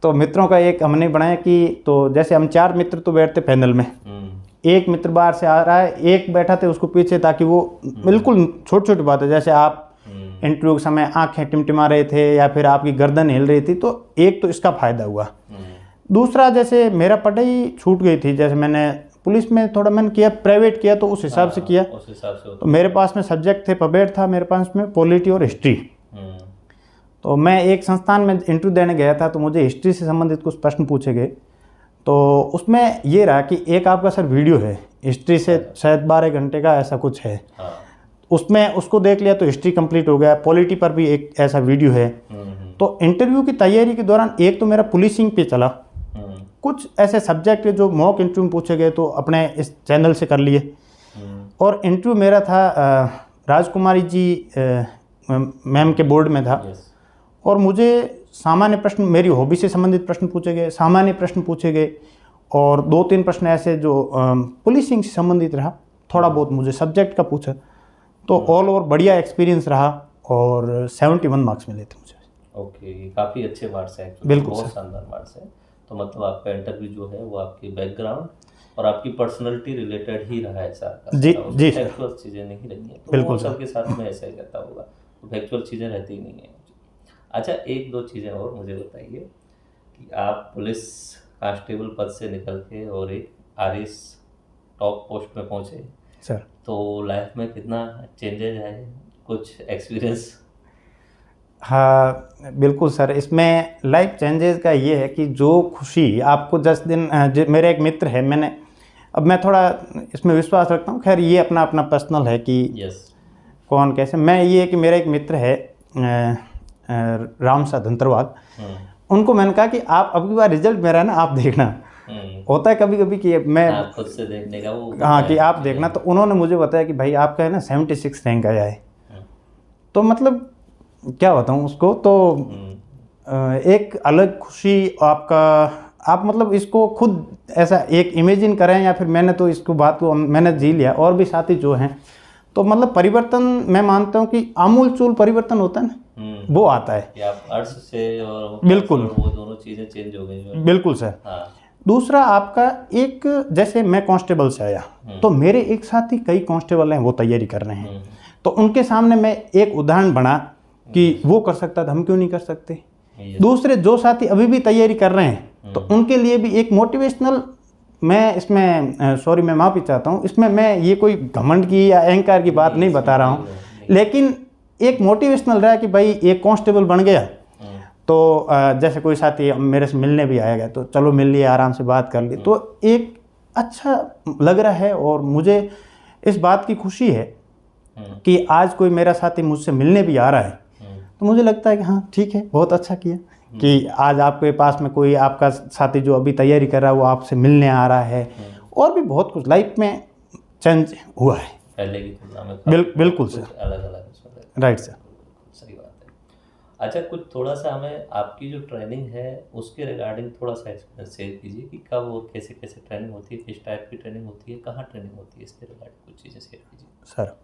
B: तो मित्रों का एक हमने बनाया कि तो जैसे हम 4 मित्र तो बैठते पैनल में, एक मित्र बाहर से आ रहा है, एक बैठा थे उसको पीछे, ताकि वो बिल्कुल छोटी छोटी बात है, जैसे आप इंटरव्यू के समय आंखें टिमटिमा रहे थे या फिर आपकी गर्दन हिल रही थी, तो एक तो इसका फायदा हुआ। दूसरा, जैसे मेरा पढ़ाई छूट गई थी, जैसे मैंने पुलिस में थोड़ा मैंने किया, प्राइवेट किया तो उस हिसाब से किया,
A: उस हिसाब से
B: तो मेरे पास में सब्जेक्ट थे, पबेट था मेरे पास में, पॉलिटी और हिस्ट्री। तो मैं एक संस्थान में इंटरव्यू देने गया था, तो मुझे हिस्ट्री से संबंधित कुछ प्रश्न पूछे गए, तो उसमें ये रहा कि एक आपका सर वीडियो है हिस्ट्री से, शायद 12 घंटे का ऐसा कुछ है, उसमें उसको देख लिया तो हिस्ट्री कंप्लीट हो गया। पॉलिटी पर भी एक ऐसा वीडियो है। तो इंटरव्यू की तैयारी के दौरान एक तो मेरा पुलिसिंग पे चला, कुछ ऐसे सब्जेक्ट जो मॉक इंटरव्यू में पूछे गए तो अपने इस चैनल से कर लिए, और इंटरव्यू मेरा था राजकुमारी जी मैम के बोर्ड में था, और मुझे सामान्य प्रश्न, मेरी हॉबी से संबंधित प्रश्न पूछे गए, सामान्य प्रश्न पूछे गए, और 2-3 प्रश्न ऐसे जो पुलिसिंग से संबंधित रहा, थोड़ा बहुत मुझे सब्जेक्ट का पूछा, तो ऑल ओवर बढ़िया एक्सपीरियंस रहा, और 71 मार्क्स मिले थे मुझे।
A: ओके, काफ़ी अच्छे मार्क्स हैं,
B: बिल्कुल
A: बहुत शानदार मार्क्स हैं। तो मतलब आपका इंटरव्यू जो है वो आपकी बैकग्राउंड और आपकी पर्सनैलिटी रिलेटेड ही रहा है सारा।
B: जी जी सर,
A: फैक्चुअल चीज़ें नहीं रही हैं, तो
B: बिल्कुल
A: सबके साथ में ऐसा ही रहता होगा, तो फैक्चुअल चीज़ें रहती ही नहीं हैं। अच्छा, 1-2 चीज़ें और मुझे बताइए कि आप पुलिस कांस्टेबल पद से निकल के और एक आरएस टॉप पोस्ट में पहुँचे
B: सर,
A: तो लाइफ में कितना चेंजेस आए, कुछ एक्सपीरियंस?
B: हाँ बिल्कुल सर, इसमें लाइफ चेंजेस का ये है कि जो खुशी आपको 10 दिन मेरे एक मित्र है, अब मैं थोड़ा इसमें विश्वास रखता हूँ, खैर ये अपना अपना पर्सनल है कि कौन कैसे, मैं ये कि मेरा एक मित्र है राम सा धंतरवाल, उनको मैंने कहा कि आप अगली बार रिजल्ट मेरा है ना आप देखना, होता है कभी कभी कि मैं
A: खुद से देखने का वो,
B: हाँ कि आप देखना, तो उन्होंने मुझे बताया कि भाई आपका है ना 76 रैंक आया है। तो मतलब क्या बताऊँ उसको, तो एक अलग खुशी आपका, आप मतलब इसको खुद ऐसा एक इमेजिन करें, या फिर मैंने तो इसको बात को मैंने जी लिया, और भी साथी जो हैं, तो मतलब परिवर्तन मैं मानता हूँ कि आमूल चूल परिवर्तन होता है ना, वो आता है
A: कि आप अर्थ से और
B: बिल्कुल
A: वो दोनों चीज़ें चेंज हो गई।
B: बिल्कुल सर। दूसरा आपका एक, जैसे मैं कांस्टेबल से आया, तो मेरे एक साथी कई कांस्टेबल हैं, वो तैयारी कर रहे हैं, तो उनके सामने मैं एक उदाहरण बना कि वो कर सकता था, हम क्यों नहीं कर सकते। दूसरे जो साथी अभी भी तैयारी कर रहे हैं, तो उनके लिए भी एक मोटिवेशनल, मैं इसमें सॉरी मैं माफ़ी चाहता हूँ, इसमें मैं ये कोई घमंड की या अहंकार की बात नहीं बता रहा हूँ, लेकिन एक मोटिवेशनल रहा कि भाई एक कांस्टेबल बन गया, तो जैसे कोई साथी मेरे से मिलने भी आएगा, तो चलो मिल लिए, आराम से बात कर ली, तो एक अच्छा लग रहा है, और मुझे इस बात की खुशी है कि आज कोई मेरा साथी मुझसे मिलने भी आ रहा है, तो मुझे लगता है कि हाँ ठीक है, बहुत अच्छा किया कि आज आपके पास में कोई आपका साथी जो अभी तैयारी कर रहा है वो आपसे मिलने आ रहा है, और भी बहुत कुछ लाइफ में चेंज हुआ है
A: पहले की तुलना में।
B: बिल्कुल सर,
A: अलग-अलग
B: राइट सर,
A: सही बात है। अच्छा, कुछ थोड़ा सा हमें आपकी जो ट्रेनिंग है उसके रिगार्डिंग थोड़ा सा एक्सपीरियंस शेयर कीजिए कि कब और कैसे कैसे ट्रेनिंग होती है, किस टाइप की ट्रेनिंग होती है, कहाँ ट्रेनिंग होती है, इसके रिगार्डिंग कुछ चीज़ें शेयर कीजिए सर।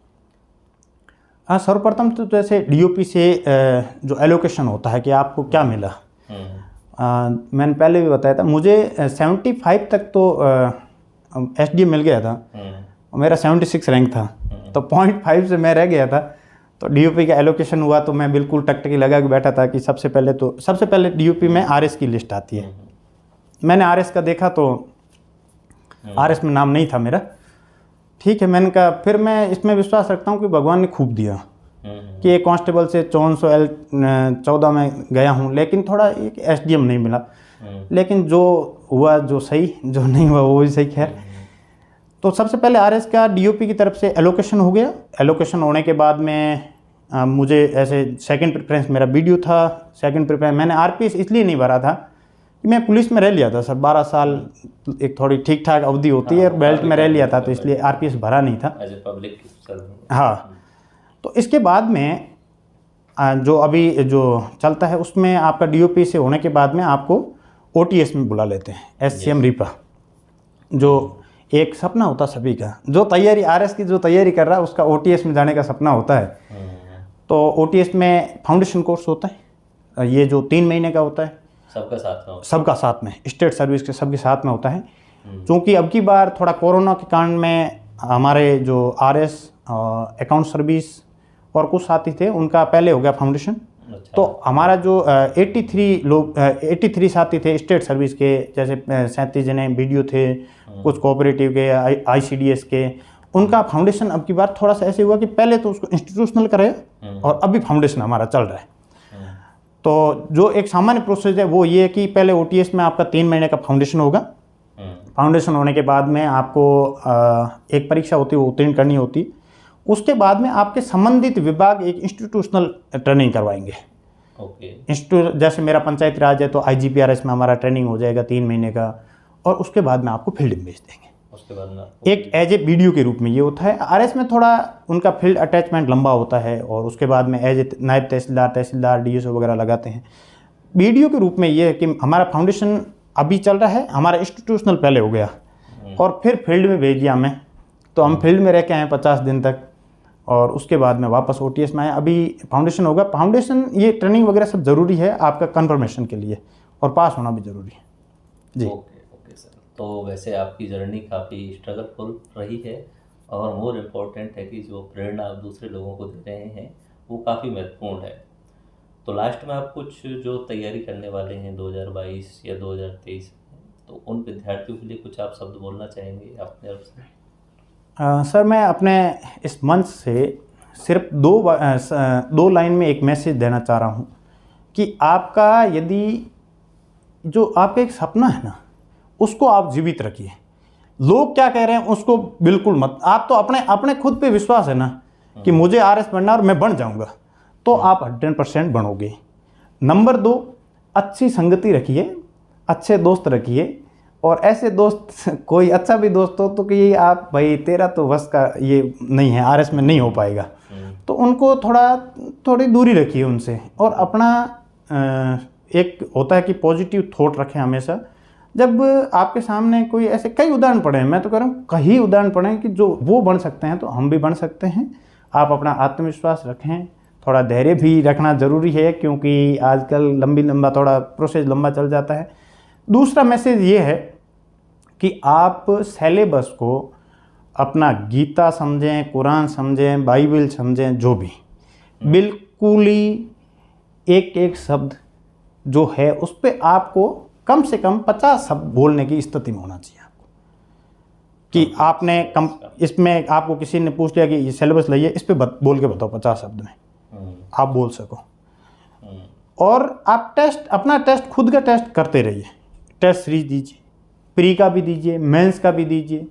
B: हाँ, सर्वप्रथम तो जैसे डीओपी से जो एलोकेशन होता है कि आपको क्या मिला, मैंने पहले भी बताया था, मुझे 75 तक तो एसडीएम मिल गया था, और मेरा 76 रैंक था, तो 0.5 से मैं रह गया था, तो डीओपी का एलोकेशन हुआ, तो मैं बिल्कुल टकटकी लगा के बैठा था कि सबसे पहले डीओपी में आरएस की लिस्ट आती है। मैंने आरएस का देखा तो आरएस में नाम नहीं था मेरा, ठीक है, मैंने कहा फिर मैं इसमें विश्वास रखता हूँ कि भगवान ने खूब दिया कि एक कांस्टेबल से 414 में गया हूँ, लेकिन थोड़ा एक एसडीएम नहीं मिला, लेकिन जो हुआ जो सही, जो नहीं हुआ वो भी सही। खैर, तो सबसे पहले आरएस का डीओपी की तरफ से एलोकेशन हो गया। एलोकेशन होने के बाद में मुझे ऐसे सेकंड प्रेफरेंस मेरा वीडियो था, सेकंड प्रेफरेंस मैंने आरपीएस इसलिए नहीं भरा था कि मैं पुलिस में रह लिया था सर, 12 साल एक थोड़ी ठीक ठाक अवधि होती है, और बेल्ट में रह लिया था, तो इसलिए आरपीएस भरा नहीं था
A: एज ए पब्लिक सर्वेंट।
B: हाँ, तो इसके बाद में जो अभी जो चलता है उसमें आपका डीओपी से होने के बाद में आपको ओटीएस में बुला लेते हैं, एससीएम रीपा, जो एक सपना होता सभी का, जो तैयारी आरएस की जो तैयारी कर रहा है उसका ओटीएस में जाने का सपना होता है। तो OTS में फाउंडेशन कोर्स होता है, ये जो 3 महीने का होता है,
A: सबका साथ में
B: सबका साथ में, स्टेट सर्विस के सबके साथ में होता है। क्योंकि अब की बार थोड़ा कोरोना के कारण में हमारे जो RS अकाउंट सर्विस और कुछ साथी थे, उनका पहले हो गया फाउंडेशन।
A: अच्छा।
B: तो हमारा जो 83 साथी थे स्टेट सर्विस के, जैसे 37 जने BDO थे, कुछ कोऑपरेटिव के, ICDS के, उनका फाउंडेशन अब की बार थोड़ा सा ऐसे हुआ कि पहले तो उसको इंस्टीट्यूशनल कराया और अभी फाउंडेशन हमारा चल रहा है। तो जो एक सामान्य प्रोसेस है वो ये है कि पहले OTS में आपका 3 महीने का फाउंडेशन होगा। फाउंडेशन होने के बाद में आपको एक परीक्षा होती है, वो उत्तीर्ण करनी होती। उसके बाद में आपके संबंधित विभाग एक इंस्टीट्यूशनल ट्रेनिंग करवाएंगे। इंस्टीट्यूट, जैसे मेरा पंचायती राज है तो IGPRS में हमारा ट्रेनिंग हो जाएगा 3 महीने का, और उसके बाद में आपको फील्ड में भेज देंगे। उसके बाद में एक एज ए BDO के रूप में ये होता है। RS में थोड़ा उनका फील्ड अटैचमेंट लंबा होता है, और उसके बाद में एज ए नायब तहसीलदार DSO वगैरह लगाते हैं। BDO के रूप में ये है कि हमारा फाउंडेशन अभी चल रहा है, हमारा इंस्टीट्यूशनल पहले हो गया और फिर फील्ड में भेज दिया हमें, तो हम फील्ड में रह के आए 50 दिन तक, और उसके बाद में वापस OTS में आए। अभी फाउंडेशन होगा। फाउंडेशन ये ट्रेनिंग वगैरह सब ज़रूरी है आपका कन्फर्मेशन के लिए, और पास होना भी ज़रूरी है जी।
A: Okay sir. तो वैसे आपकी जर्नी काफ़ी स्ट्रगलफुल रही है, और मोर इम्पोर्टेंट है कि जो प्रेरणा आप दूसरे लोगों को दे रहे हैं वो काफ़ी महत्वपूर्ण है। तो लास्ट में आप कुछ जो तैयारी करने वाले हैं 2022 या 2023, तो उन विद्यार्थियों के लिए कुछ आप शब्द बोलना चाहेंगे अपने तरफ से?
B: सर, मैं अपने इस मंच से सिर्फ दो लाइन में एक मैसेज देना चाह रहा हूँ कि आपका यदि जो आपका एक सपना है ना, उसको आप जीवित रखिए। लोग क्या कह रहे हैं उसको बिल्कुल मत, आप तो अपने खुद पे विश्वास है ना कि मुझे RS बनना और मैं बन जाऊँगा, तो आप 100% बनोगे। नंबर 2, अच्छी संगति रखिए, अच्छे दोस्त रखिए, और ऐसे दोस्त, कोई अच्छा भी दोस्त हो तो कि आप भाई तेरा तो बस का ये नहीं है, RS में नहीं हो पाएगा, तो उनको थोड़ी दूरी रखिए उनसे। और अपना एक होता है कि पॉजिटिव थॉट रखें हमेशा। जब आपके सामने कोई ऐसे कई उदाहरण पड़े हैं, मैं तो कह रहा हूँ कई उदाहरण पड़े हैं कि जो वो बन सकते हैं तो हम भी बन सकते हैं। आप अपना आत्मविश्वास रखें, थोड़ा धैर्य भी रखना ज़रूरी है, क्योंकि आजकल लंबा थोड़ा प्रोसेस लंबा चल जाता है। दूसरा मैसेज ये है कि आप सिलेबस को अपना गीता समझें, कुरान समझें, बाइबल समझें, जो भी, बिल्कुल ही एक एक शब्द जो है उस पर आपको कम से कम 50 शब्द बोलने की स्थिति में होना चाहिए आपको। कि आपने इसमें आपको किसी ने पूछ लिया कि ये सिलेबस लाइए, इस पर बोल के बताओ 50 शब्द में आप बोल सको। और आप अपना टेस्ट, खुद का टेस्ट करते रहिए। टेस्ट सीरीज दीजिए, प्री का भी दीजिए, मेंस का भी दीजिए।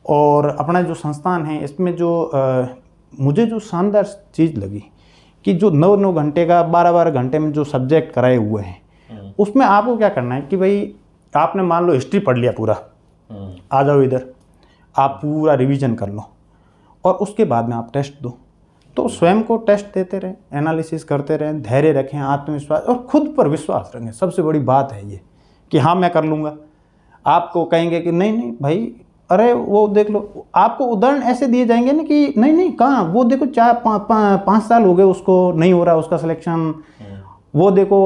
B: और अपना जो संस्थान है इसमें जो मुझे जो शानदार चीज़ लगी कि जो 9 घंटे का 12 घंटे में जो सब्जेक्ट कराए हुए हैं, उसमें आपको क्या करना है कि भाई आपने मान लो हिस्ट्री पढ़ लिया पूरा, आ जाओ इधर, आप पूरा रिवीजन कर लो, और उसके बाद में आप टेस्ट दो। तो स्वयं को टेस्ट देते रहें, एनालिसिस करते रहें, धैर्य रखें, आत्मविश्वास और खुद पर विश्वास रखें। सबसे बड़ी बात है ये कि हाँ मैं कर लूँगा। आपको कहेंगे कि नहीं भाई, अरे वो देख लो, आपको उदाहरण ऐसे दिए जाएंगे ना कि नहीं कहाँ, वो देखो 4-5 साल हो गए उसको नहीं हो रहा उसका सिलेक्शन, वो देखो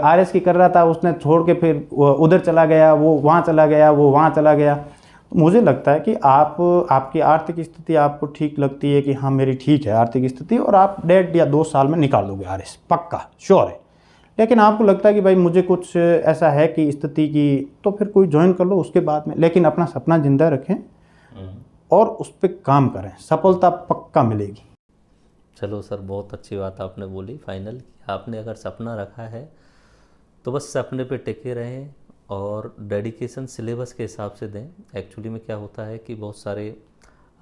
B: RS की कर रहा था, उसने छोड़ के फिर उधर चला गया, वो वहाँ चला गया, वो वहाँ चला गया। मुझे लगता है कि आपकी आर्थिक स्थिति आपको ठीक लगती है कि हाँ मेरी ठीक है आर्थिक स्थिति, और आप 1.5 या 2 साल में निकाल दोगे RS, पक्का श्योर है। लेकिन आपको लगता है कि भाई मुझे कुछ ऐसा है कि स्थिति की, तो फिर कोई ज्वाइन कर लो उसके बाद में, लेकिन अपना सपना जिंदा रखें और उस पर काम करें, सफलता पक्का मिलेगी।
A: चलो सर, बहुत अच्छी बात आपने बोली। फाइनल, आपने अगर सपना रखा है तो बस सपने पे टिके रहें और डेडिकेशन सिलेबस के हिसाब से दें। एक्चुअली में क्या होता है कि बहुत सारे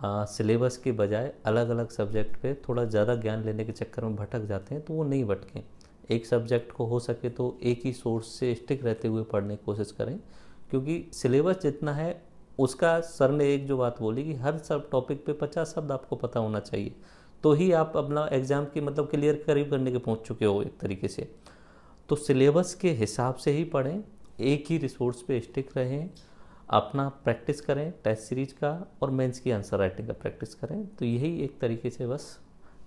A: सिलेबस के बजाय अलग अलग सब्जेक्ट पे थोड़ा ज़्यादा ज्ञान लेने के चक्कर में भटक जाते हैं, तो वो नहीं भटकें। एक सब्जेक्ट को हो सके तो एक ही सोर्स से स्टिक रहते हुए पढ़ने की कोशिश करें, क्योंकि सिलेबस जितना है उसका, सर ने एक जो बात बोली कि हर सब टॉपिक पे 50 शब्द आपको पता होना चाहिए, तो ही आप अपना एग्ज़ाम की मतलब क्लियर करीब करने के पहुंच चुके हो एक तरीके से। तो सिलेबस के हिसाब से ही पढ़ें, एक ही रिसोर्स पे स्टिक रहें, अपना प्रैक्टिस करें टेस्ट सीरीज का, और मेंस की आंसर राइटिंग का प्रैक्टिस करें। तो यही एक तरीके से बस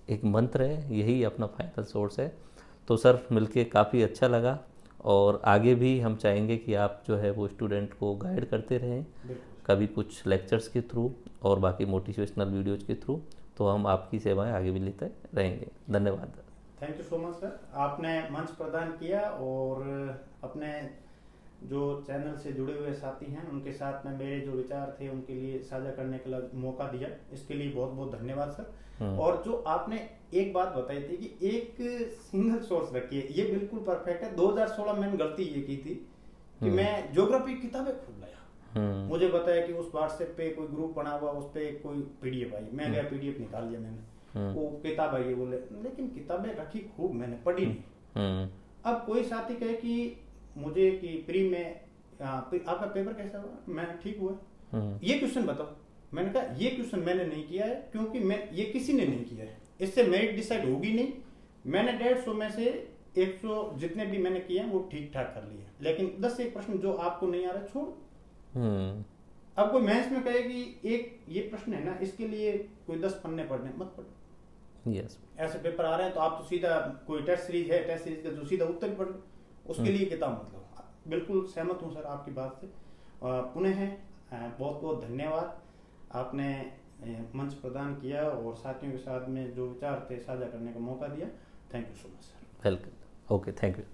A: एक मंत्र है, यही अपना फाइनल सोर्स है। तो सर मिलके काफ़ी अच्छा लगा, और आगे भी हम चाहेंगे कि आप जो है वो स्टूडेंट को गाइड करते रहें, कभी कुछ लेक्चर्स के थ्रू और बाकी मोटिवेशनल वीडियोज़ के थ्रू। तो हम आपकी सेवाएं आगे भी लेते रहेंगे। धन्यवाद।
B: Thank you so much sir, आपने मंच प्रदान किया और अपने जो चैनल से जुड़े हुए साथी हैं उनके साथ में मेरे जो विचार थे उनके लिए साझा करने का मौका दिया, इसके लिए बहुत बहुत धन्यवाद सर। और जो आपने एक बात बताई थी कि एक सिंगल सोर्स रखिए, ये बिल्कुल परफेक्ट है। 2016 मैंने गलती ये की थी कि मैं ज्योग्राफी की किताबें खोल लाया, मुझे बताया कि उस व्हाट्सएप पे कोई ग्रुप बना हुआ, उस पे कोई पीडीएफ आई, मैं गया पीडीएफ निकाल लिया मैंने, वो किताब आई बोले, लेकिन किताबें रखी खूब, मैंने पढ़ी नहीं। अब कोई साथी कहे कि मुझे कि प्री में आपका पेपर कैसा हुआ, मैं ठीक हुआ, ये क्वेश्चन बताओ। मैंने कहा ये क्वेश्चन मैंने नहीं किया है, क्योंकि मैं ये किसी ने नहीं किया है, इससे मेरिट डिसाइड होगी नहीं। मैंने 150 में से 100 जितने भी मैंने किए हैं वो ठीक ठाक कर लिए, लेकिन 10 एक प्रश्न जो आपको नहीं आ रहा छोड़। अब कोई मेंस में कहे कि एक ये प्रश्न है ना, इसके लिए कोई 10 पन्ने पढ़ने, मत पढ़ो।
A: यस,
B: ऐसे पेपर आ रहे हैं तो आप तो सीधा कोई टेस्ट सीरीज है, टेस्ट सीरीज का जो सीधा उत्तर पढ़, उसके लिए किताब मतलब। बिल्कुल सहमत हूँ सर आपकी बात से। पुनः बहुत बहुत धन्यवाद, आपने मंच प्रदान किया और साथियों के साथ में जो विचार थे साझा करने का मौका दिया। Thank you so much sir.
A: Welcome. Okay, thank you.